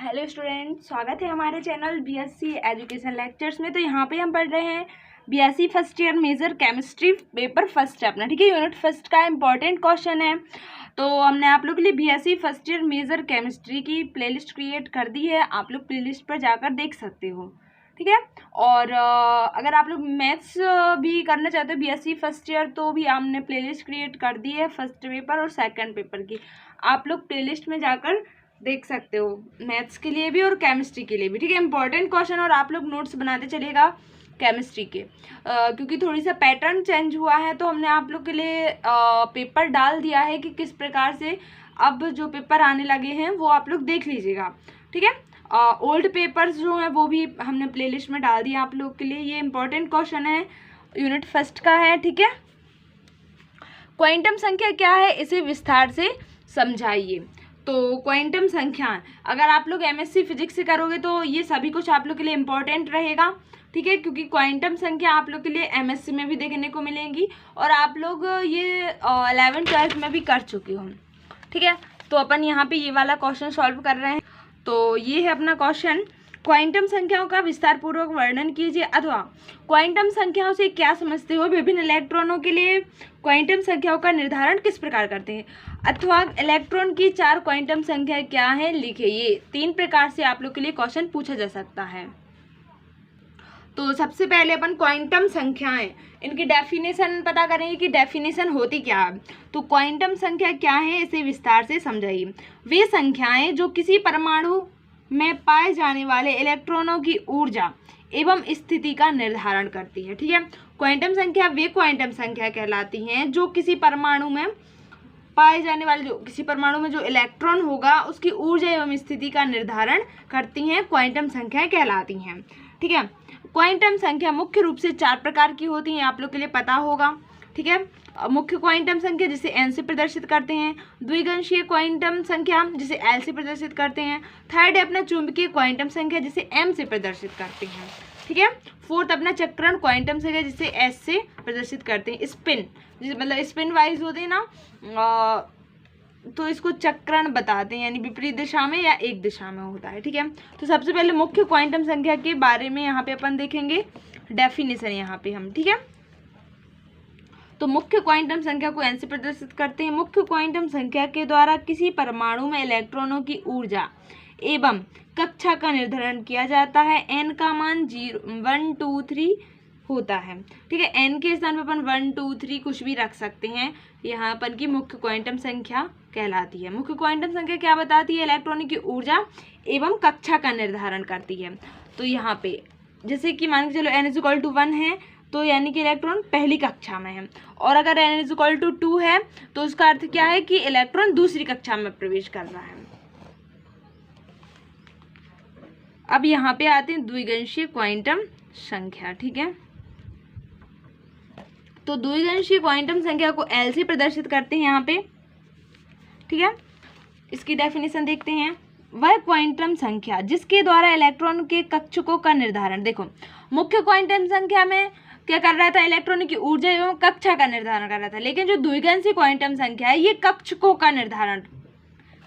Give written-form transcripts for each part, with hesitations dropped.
Hello student, स्वागत है हमारे चैनल बीएससी एजुकेशन लेक्चर्स में। तो यहाँ पे हम पढ़ रहे हैं BSc first year major chemistry paper first है अपना, ठीक है। यूनिट फर्स्ट का इम्पॉर्टेंट क्वेश्चन है। तो हमने आप लोग के लिए BSc first year major chemistry की प्लेलिस्ट क्रिएट कर दी है, आप लोग प्लेलिस्ट पर जाकर देख सकते हो, ठीक है। और अगर आप लोग मैथ्स भी करना चाहते हो बीएससी फर्स्ट ईयर, तो भी हमने प्लेलिस्ट क्रिएट कर दी है फर्स्ट पेपर और सेकंड पेपर की। आप लोग प्लेलिस्ट में जाकर देख सकते हो, मैथ्स के लिए भी और केमिस्ट्री के लिए भी, ठीक है। इंपॉर्टेंट क्वेश्चन और आप लोग नोट्स बनाते चलिएगा केमिस्ट्री के, क्योंकि थोड़ी सा पैटर्न चेंज हुआ है, तो हमने आप लोग के लिए पेपर डाल दिया है कि किस प्रकार से अब जो पेपर आने लगे हैं वो आप लोग देख लीजिएगा, ठीक है। ओल्ड पेपर्स जो हैं वो भी हमने प्लेलिस्ट में डाल दिया आप लोग के लिए। ये इंपॉर्टेंट क्वेश्चन है, यूनिट फर्स्ट का है, ठीक है। क्वांटम संख्या क्या है, इसे विस्तार से समझाइए। तो क्वांटम संख्या अगर आप लोग एमएससी फिजिक्स से करोगे तो ये सभी कुछ आप लोग के लिए इम्पोर्टेंट रहेगा, ठीक है, क्योंकि क्वांटम संख्या आप लोग के लिए एमएससी में भी देखने को मिलेंगी और आप लोग ये 11th-12th में भी कर चुके हो, ठीक है। तो अपन यहाँ पे ये वाला क्वेश्चन सॉल्व कर रहे हैं। तो ये है अपना क्वेश्चन, क्वांटम संख्याओं का विस्तार पूर्वक वर्णन कीजिए, अथवा क्वांटम संख्याओं से क्या समझते हो, विभिन्न इलेक्ट्रॉनों के लिए क्वांटम संख्याओं का निर्धारण किस प्रकार करते हैं, अथवा इलेक्ट्रॉन की 4 क्वांटम संख्या क्या है, लिखिए। ये 3 प्रकार से आप लोग के लिए क्वेश्चन पूछा जा सकता है। तो सबसे पहले अपन क्वांटम संख्याएं, इनकी डेफिनेशन पता करेंगे कि डेफिनेशन होती क्या है। तो क्वांटम संख्या क्या है, इसे विस्तार से समझाइए। वे संख्याएं जो किसी परमाणु में पाए जाने वाले इलेक्ट्रॉनों की ऊर्जा एवं स्थिति का निर्धारण करती है, ठीक है। क्वांटम संख्या वे क्वांटम संख्या कहलाती हैं जो किसी परमाणु में पाए जाने वाले, जो किसी परमाणु में जो इलेक्ट्रॉन होगा उसकी ऊर्जा एवं स्थिति का निर्धारण करती हैं, क्वांटम संख्याएं कहलाती हैं, ठीक है। क्वांटम संख्या मुख्य रूप से 4 प्रकार की होती हैं, आप लोग के लिए पता होगा, ठीक है। मुख्य क्वांटम संख्या जिसे एन से प्रदर्शित करते हैं, द्विगंशीय क्वांटम संख्या जिसे एल से प्रदर्शित करते हैं, थर्ड है अपना चुंबकीय क्वांटम संख्या जिसे एम से प्रदर्शित करते हैं, ठीक है। फोर्थ अपना चक्रण क्वांटम संख्या जिसे एस से प्रदर्शित करते हैं। स्पिन मतलब स्पिन वाइज होते हैं ना, तो इसको चक्रण बताते हैं, यानी विपरीत दिशा में या एक दिशा में होता है, ठीक है। तो सबसे पहले मुख्य क्वांटम संख्या के बारे में यहाँ पे अपन देखेंगे डेफिनेशन यहाँ पे हम, ठीक है। तो मुख्य क्वांटम संख्या को एन से प्रदर्शित करते हैं। मुख्य क्वांटम संख्या के द्वारा किसी परमाणु में इलेक्ट्रॉनों की ऊर्जा एवं कक्षा का निर्धारण किया जाता है। एन का मान 1, 2, 3 होता है, ठीक है। एन के स्थान पर अपन 1, 2, 3 कुछ भी रख सकते हैं, यहाँ अपन की मुख्य क्वांटम संख्या कहलाती है। मुख्य क्वांटम संख्या क्या बताती है, इलेक्ट्रॉनों की ऊर्जा एवं कक्षा का निर्धारण करती है। तो यहाँ पे जैसे कि मान के चलो n=1 है, तो यानी कि इलेक्ट्रॉन पहली कक्षा में है, और अगर n=2 है तो उसका अर्थ क्या है कि इलेक्ट्रॉन दूसरी कक्षा में प्रवेश कर रहा है। अब यहाँ पे आते हैं द्विगंशीय क्वांटम संख्या, ठीक है। तो द्विगंशीय क्वांटम संख्या को एल से प्रदर्शित करते हैं यहाँ पे, ठीक है। इसकी डेफिनेशन देखते हैं। वह क्वांटम संख्या जिसके द्वारा इलेक्ट्रॉन के कक्षकों का निर्धारण, देखो मुख्य क्वांटम संख्या में क्या कर रहा था, इलेक्ट्रॉन की ऊर्जा एवं कक्षा का निर्धारण कर रहा था, लेकिन जो द्विगंशीय क्वांटम संख्या है ये कक्षकों का निर्धारण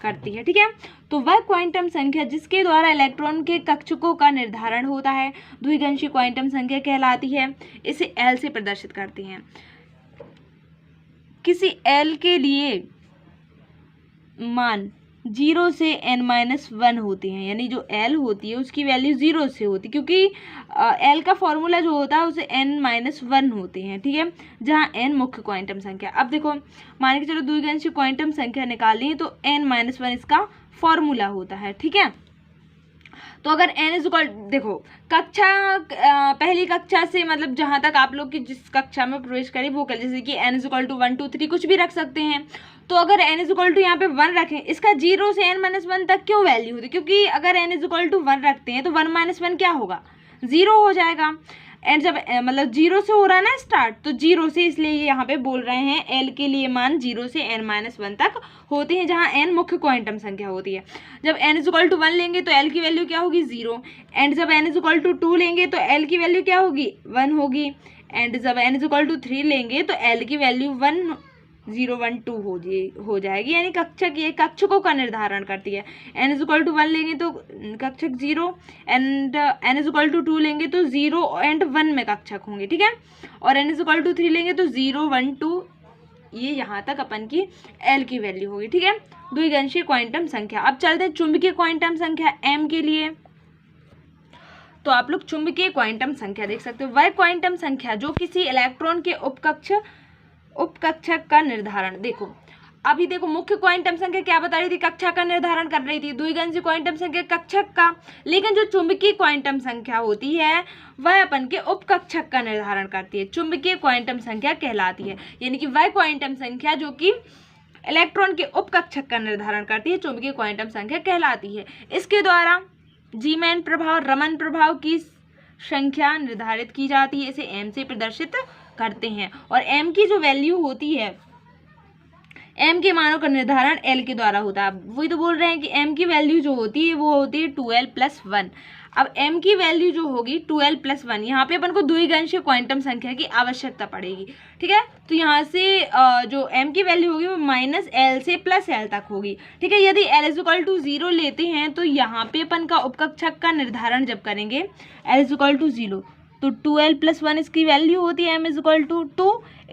करती है, ठीक है। तो वह क्वांटम संख्या जिसके द्वारा इलेक्ट्रॉन के कक्षकों का निर्धारण होता है द्विगंशीय क्वांटम संख्या कहलाती है। इसे एल से प्रदर्शित करते हैं। किसी एल के लिए मान 0 से n-1 होते हैं, यानी जो एल होती है उसकी वैल्यू 0 से होती है, क्योंकि एल का फॉर्मूला जो होता है उसे n-1 होते हैं, ठीक है, जहाँ n मुख्य क्वांटम संख्या। अब देखो मान के चलो द्विगंशीय क्वांटम संख्या निकालनी है, तो n-1 इसका फॉर्मूला होता है, ठीक है। तो अगर देखो कक्षा पहली कक्षा से मतलब जहाँ तक आप लोग की जिस कक्षा में प्रवेश करें वो कर, जैसे कि n=1, 2, 3 कुछ भी रख सकते हैं। तो अगर n यहाँ पे 1 रखें, इसका 0 से n-1 तक क्यों वैल्यू होती है, क्योंकि अगर n=1 रखते हैं तो 1 - 1 क्या होगा, 0 हो जाएगा। एंड जब मतलब 0 से हो रहा है ना स्टार्ट, तो 0 से, इसलिए यहाँ पे बोल रहे हैं एल के लिए मान 0 से n-1 तक होते हैं, जहाँ n मुख्य क्वांटम संख्या होती है। जब n=1 लेंगे तो एल की वैल्यू क्या होगी, 0। एंड जब n=2 लेंगे तो एल की वैल्यू क्या होगी, 1 होगी। एंड जब n=3 लेंगे तो एल की वैल्यू 1 0 1 2 हो जाएगी, यानी कक्षक ये कक्षकों का निर्धारण करती है। n=1 लेंगे तो कक्षक 0 एंड n=2 लेंगे तो 0 और 1 में कक्षक होंगे, ठीक है। और n=3 लेंगे तो 0 1 2, ये यहाँ तक अपन की L की वैल्यू होगी, ठीक है। द्विगंशीय क्वांटम संख्या। अब चलते हैं चुंबकीय क्वांटम संख्या M के लिए। तो आप लोग चुंबकीय क्वांटम संख्या देख सकते हो, वह क्वांटम संख्या जो किसी इलेक्ट्रॉन के उपकक्षक का निर्धारण, देखो अभी देखो मुख्य क्वांटम संख्या क्या बता रही थी, कक्षा का निर्धारण कर रही थी, द्विगंशीय क्वांटम संख्या कक्षक का, लेकिन जो चुंबकीय क्वांटम संख्या होती है वह अपन के उपकक्षक का निर्धारण करती है, चुंबकीय क्वांटम संख्या कहलाती है। यानी कि वह क्वांटम संख्या जो कि इलेक्ट्रॉन के उपकक्षक का निर्धारण करती है चुंबकीय क्वांटम संख्या कहलाती है। इसके द्वारा जीमैन प्रभाव, रमन प्रभाव की संख्या निर्धारित की जाती है, इसे m से प्रदर्शित करते हैं। और m की जो वैल्यू होती है, m के मानों का निर्धारण l के द्वारा होता है। वही तो बोल रहे हैं कि m की वैल्यू जो होती है वो होती है 2l + 1। अब m की वैल्यू जो होगी 2l + 1, यहाँ पे अपन को द्विगंशीय क्वांटम संख्या की आवश्यकता पड़ेगी, ठीक है। तो यहाँ से जो m की वैल्यू होगी वो -l से +l तक होगी, ठीक है। यदि l=0 लेते हैं तो यहाँ पे अपन का उपकक्षक का निर्धारण जब करेंगे l=0 तो 2l + 1 इसकी वैल्यू होती है m = 2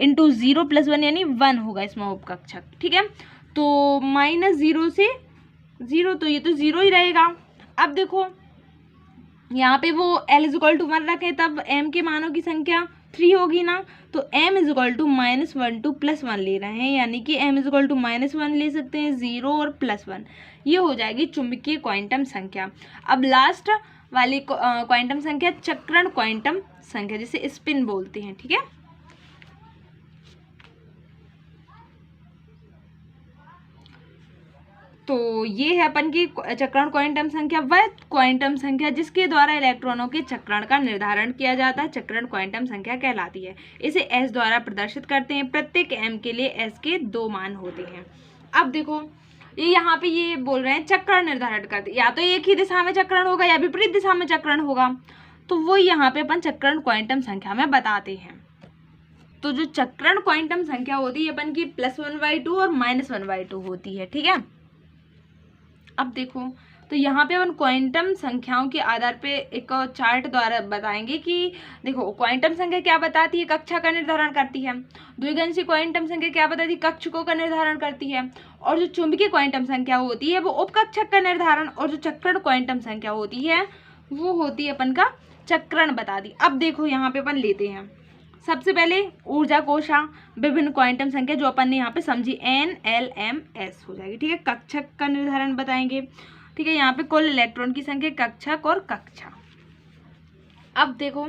× 0 + 1 यानी 1 होगा इसमें उपकक्षक, ठीक है। तो -0 से 0, तो ये तो 0 ही रहेगा। अब देखो यहाँ पे वो l=1 रखें तब m के मानों की संख्या 3 होगी ना, तो m = -1 2 + 1 ले रहे हैं, यानी कि m = -1 ले सकते हैं, 0 और +1, ये हो जाएगी चुंबकीय क्वांटम संख्या। अब लास्ट वाली क्वांटम संख्या चक्रण क्वांटम संख्या, जिसे स्पिन बोलते हैं, ठीक है। तो ये है अपन की चक्रण क्वांटम संख्या, वह क्वांटम संख्या जिसके द्वारा इलेक्ट्रॉनों के चक्रण का निर्धारण किया जाता है चक्रण क्वांटम संख्या कहलाती है। इसे s द्वारा प्रदर्शित करते हैं, प्रत्येक m के लिए s के 2 मान होते हैं। अब देखो ये यहाँ पे ये बोल रहे हैं चक्रण निर्धारण करते, या तो एक ही दिशा में चक्रण होगा या विपरीत दिशा में चक्रण होगा, तो वो यहाँ पे अपन चक्रण क्वांटम संख्या में बताते हैं। तो जो चक्रण क्वांटम संख्या होती है अपन की +1/2 और -1/2 होती है, ठीक है। अब देखो तो यहाँ पे अपन क्वांटम संख्याओं के आधार पे एक चार्ट द्वारा बताएंगे कि देखो क्वांटम संख्या क्या बताती है, कक्षा का निर्धारण करती है। द्विगंशीय क्वांटम संख्या क्या बताती है, कक्षकों का निर्धारण करती है। और जो चुंबकीय क्वांटम संख्या होती है वो उपकक्षक का निर्धारण, और जो चक्रण क्वांटम संख्या होती है वो होती है अपन का चक्रण बताती। अब देखो यहाँ पे अपन लेते हैं सबसे पहले ऊर्जा कोशा, विभिन्न क्वांटम संख्या जो अपन ने यहाँ पे समझी n l m s हो जाएगी, ठीक है। कक्षक का निर्धारण बताएंगे, ठीक है। यहाँ पे कुल इलेक्ट्रॉन की संख्या, कक्षक और कक्षा। अब देखो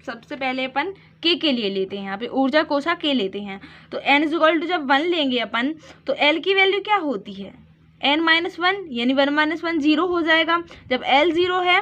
सबसे पहले अपन के लिए लेते हैं, यहाँ पे ऊर्जा कोशा के लेते हैं। तो n = जब 1 लेंगे अपन तो l की वैल्यू क्या होती है, n-1 यानी 1 - 1 0 हो जाएगा। जब l 0 है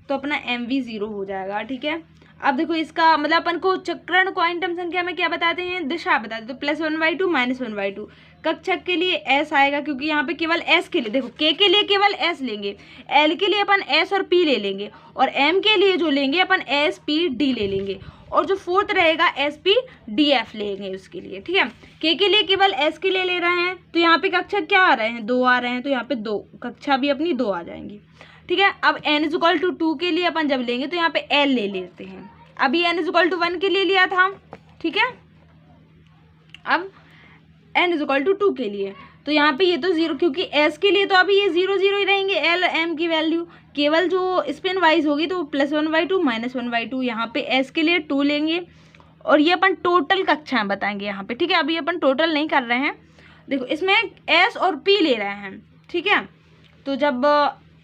तो अपना m भी 0 हो जाएगा, ठीक है। अब देखो इसका मतलब अपन को चक्रण क्वांटम संख्या में क्या बताते हैं, दिशा बताते हैं। तो +1/2 -1/2 कक्षक के लिए s आएगा, क्योंकि यहाँ पे केवल s के लिए, देखो k के लिए केवल s लेंगे, l के लिए अपन s और p ले लेंगे, और m के लिए जो लेंगे अपन s p d ले लेंगे, और जो फोर्थ रहेगा s p d f लेंगे उसके लिए, ठीक है। k के लिए केवल s के लिए ले रहे हैं, तो यहाँ पे कक्षक क्या आ रहे हैं, 2 आ रहे हैं, तो यहाँ पे 2 कक्षा भी अपनी 2 आ जाएंगी, ठीक है। अब n = 2 के लिए अपन जब लेंगे तो यहाँ पे l ले लेते हैं, अभी n = 1 के लिए लिया था, ठीक है। अब n = 2 के लिए तो यहाँ पे ये तो 0, क्योंकि s के लिए तो अभी ये 0 0 ही रहेंगे l m की वैल्यू, केवल जो स्पिन वाइज होगी तो +1/2 -1/2, यहाँ पे s के लिए 2 लेंगे, और ये अपन टोटल कक्षाएं बताएंगे यहाँ पे, ठीक है। अभी अपन टोटल नहीं कर रहे हैं, देखो इसमें s और p ले रहे हैं, ठीक है। तो जब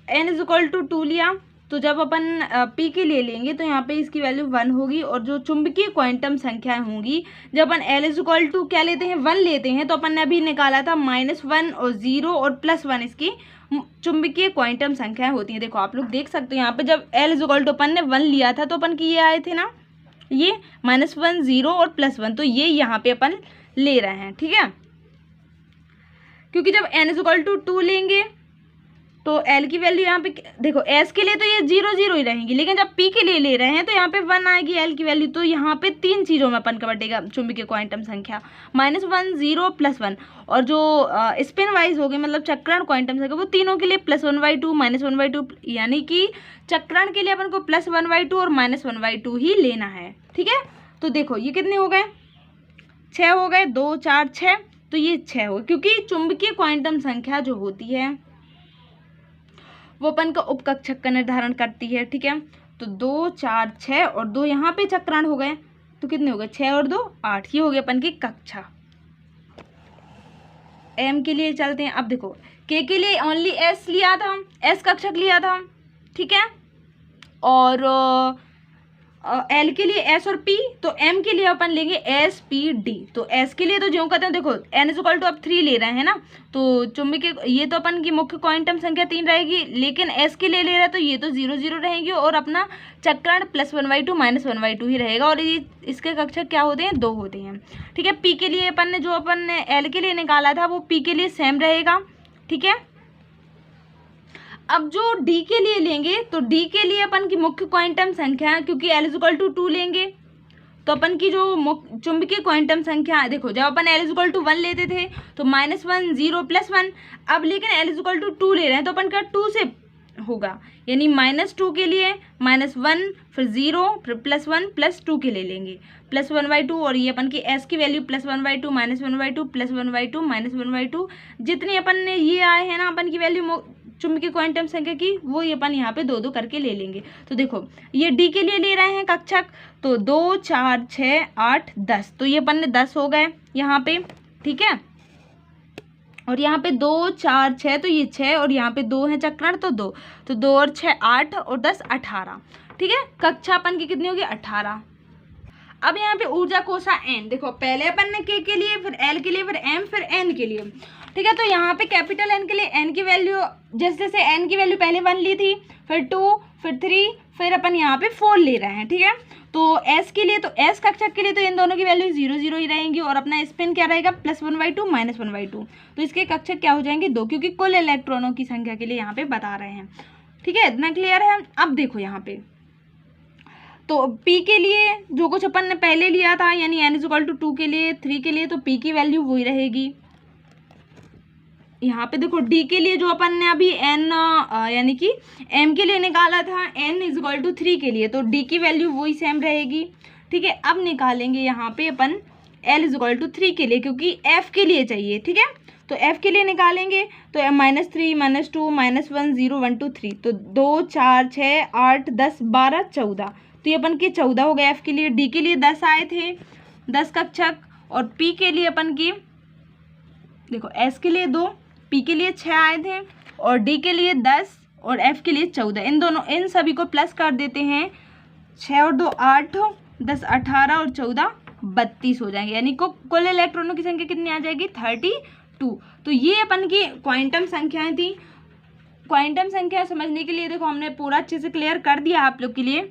n = 2 लिया तो जब अपन p के लिए लेंगे तो यहाँ पे इसकी वैल्यू 1 होगी, और जो चुंबकीय क्वांटम संख्याएं होंगी जब अपन l = क्या लेते हैं, 1 लेते हैं, तो अपन ने अभी निकाला था -1 और 0 और +1 इसकी चुंबकीय क्वांटम संख्याएं होती हैं। देखो आप लोग देख सकते हो यहाँ पे जब l = अपन ने 1 लिया था तो अपन की ये आए थे ना, ये -1 0 और +1, तो ये यहाँ पे अपन ले रहे हैं, ठीक है। क्योंकि जब n = 2 लेंगे तो एल की वैल्यू यहाँ पे देखो, एस के लिए तो ये 0 0 ही रहेंगी, लेकिन जब पी के लिए ले रहे हैं तो यहाँ पे 1 आएगी एल की वैल्यू। तो यहाँ पे 3 चीज़ों में अपन का बटेगा चुंबकीय क्वांटम संख्या, -1 0 +1, और जो स्पिन वाइज हो गई मतलब चक्रण क्वांटम संख्या वो तीनों के लिए +1/2 -1/2, यानी कि चक्रण के लिए अपन को +1/2 और -1/2 ही लेना है। ठीक है, तो देखो ये कितने हो गए, 6 हो गए, 2 4 6, तो ये 6 हो गए, क्योंकि चुंबकीय क्वांटम संख्या जो होती है वो अपन का उपकक्षक का निर्धारण करती है। ठीक है, तो 2 4 6 और 2 यहाँ पे चक्रण हो गए, तो कितने हो गए, 6 और 2 8, ये हो गया अपन की कक्षा। एम के लिए चलते हैं। अब देखो के लिए ओनली एस लिया था, एस कक्षक लिया था। ठीक है, और एल के लिए एस और पी, तो एम के लिए अपन लेंगे एस पी डी। तो एस के लिए तो जो कहते हैं देखो एन इज इक्वल टू अब 3 ले रहे हैं ना, तो चुंबकीय ये तो अपन की मुख्य क्वांटम संख्या 3 रहेगी, लेकिन एस के लिए ले रहे हैं तो ये तो 0 0 रहेंगी और अपना चक्रण +1/2 -1/2 ही रहेगा, और ये इसके कक्षक क्या होते हैं, 2 होते हैं। ठीक है, पी के लिए अपन ने जो अपन ने एल के लिए निकाला था वो पी के लिए सेम रहेगा। ठीक है, अब जो डी के लिए लेंगे तो डी के लिए अपन की मुख्य क्वांटम संख्या, क्योंकि एल इज इक्वल टू 2 लेंगे तो अपन की जो चुंबकीय क्वांटम संख्या देखो, जब अपन एल इज इक्वल टू 1 लेते थे तो -1 0 +1, अब लेकिन एल इज इक्वल टू 2 ले रहे हैं तो अपन का 2 से होगा, यानी -2 के लिए -1 फिर 0 फिर +1 +2 के लिए लेंगे +1/2, और ये अपन की एस की वैल्यू +1/2 -1/2 +1/2 -1/2, जितनी अपन ने ये आए हैं ना अपन की वैल्यू चुंबकीय क्वांटम संख्या की, वो ये अपन यहाँ पे 2 2 करके ले लेंगे। तो देखो ये डी के लिए ले रहे हैं कक्षक, तो 2 4 6 8 10, तो ये अपन ने 10 हो गए यहाँ पे। ठीक है, और यहाँ पे 2 4 6, तो ये 6 और यहाँ पे 2 है चक्रण, तो 2, तो 2 और 6 8 और 10 18। ठीक है, कक्षा अपन की कितनी होगी, 18। अब यहाँ पे ऊर्जा कोशा एन, देखो पहले अपन ने के लिए, फिर एल के लिए, फिर एम, फिर एन के लिए। ठीक है, तो यहाँ पे कैपिटल एन के लिए एन की वैल्यू जैसे जैसे एन की वैल्यू पहले 1 ली थी, फिर 2, फिर 3, फिर अपन यहाँ पे 4 ले रहे हैं। ठीक है, तो एस के लिए, तो एस कक्षक के लिए तो इन दोनों की वैल्यू 0 0 ही रहेंगी, और अपना स्पिन क्या रहेगा, +1/2 -1/2, तो इसके कक्षक क्या हो जाएंगे, 2, क्योंकि कुल इलेक्ट्रॉनों की संख्या के लिए यहाँ पे बता रहे हैं। ठीक है, इतना क्लियर है। अब देखो यहाँ पे तो P के लिए जो कुछ अपन ने पहले लिया था, यानी n इज इक्वल टू 2 के लिए, 3 के लिए, तो P की वैल्यू वही रहेगी। यहाँ पे देखो D के लिए जो अपन ने अभी n यानी कि M के लिए निकाला था n इज इक्वल टू 3 के लिए, तो D की वैल्यू वही सेम रहेगी। ठीक है, अब निकालेंगे यहाँ पे अपन L इज इक्वल टू 3 के लिए, क्योंकि F के लिए चाहिए। ठीक है, तो F के लिए निकालेंगे तो -3 -2 -1 0 1 2 3, तो 2 4 6 8 10 12 14, तो ये अपन के 14 हो गए F के लिए। D के लिए 10 आए थे, 10 कक्षक, और P के लिए अपन की देखो S के लिए 2, P के लिए 6 आए थे, और D के लिए 10 और F के लिए 14। इन सभी को प्लस कर देते हैं, 6 और 2 8, 10 18 और 14 32 हो जाएंगे, यानी कुल इलेक्ट्रॉनों की संख्या कितनी आ जाएगी, 32। तो ये अपन की क्वांटम संख्याएं थी। क्वांटम संख्या समझने के लिए देखो हमने पूरा अच्छे से क्लियर कर दिया आप लोग के लिए।